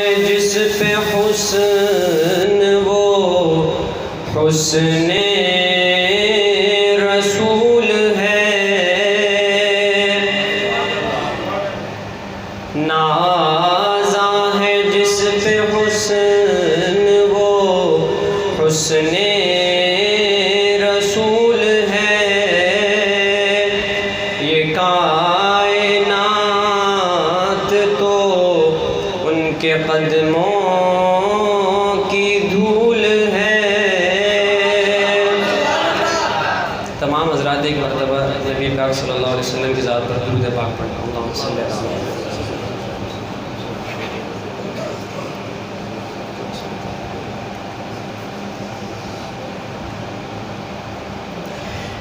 ہے جس پہ حسن وہ حسن رسول ہے، نازاں ہے جس پہ حسن وہ حسن رسول ہے، یہ کائنات تو ان کے قدموں کی دھول ہے۔ تمام حضرات ایک مرتبہ نبی پاک صلی اللہ علیہ وسلم کی ذات پر درود پاک پڑھیں۔ اللہم صلی اللہ علیہ وسلم۔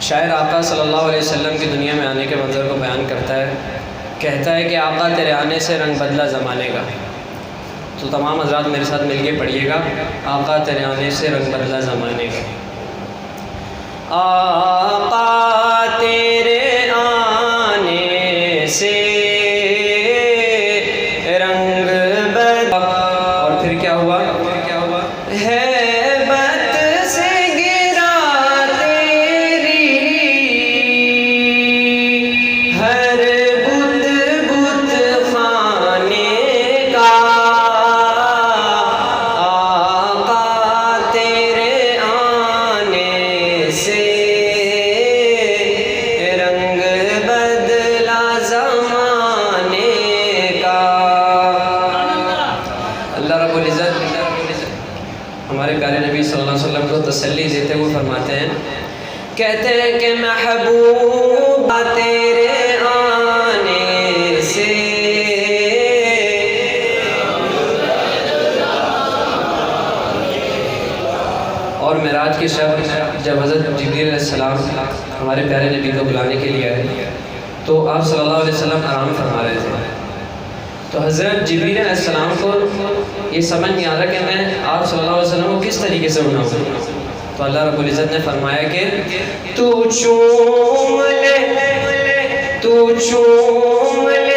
شاعر آقا صلی اللہ علیہ وسلم کی دنیا میں آنے کے منظر کو بیان کرتا ہے، کہتا ہے کہ آقا تیرے آنے سے رنگ بدلا زمانے کا۔ تو تمام حضرات میرے ساتھ مل کے پڑھیے گا، آقا تیرے آنے سے رنگ بدلا زمانے کا۔ آقا تیرے آنے سے رنگ بدلا، اور پھر کیا ہوا؟ ہیبت سے گرا تیری ہر بت خانے کا، آقا تیرے آنے سے رنگ بدلا زمانے کا۔ اللہ رب العزت ہمارے پیارے نبی صلی اللہ علیہ وسلم کو تسلی دیتے ہوئے فرماتے ہیں، کہتے ہیں کہ محبوب تیرے آنے سے اور معراج کی شب جب حضرت جبریل علیہ السلام ہمارے پیارے نبی کو بلانے کے لیے آئے تو آپ صلی اللہ علیہ وسلم آرام فرما رہے تھے۔ تو حضرت جبریل علیہ السلام کو یہ سمجھ نہیں آ رہا کہ میں آپ صلی اللہ علیہ وسلم کو کس طریقے سے بناؤں۔ تو اللہ رب العزت نے فرمایا کہ تو چوم لے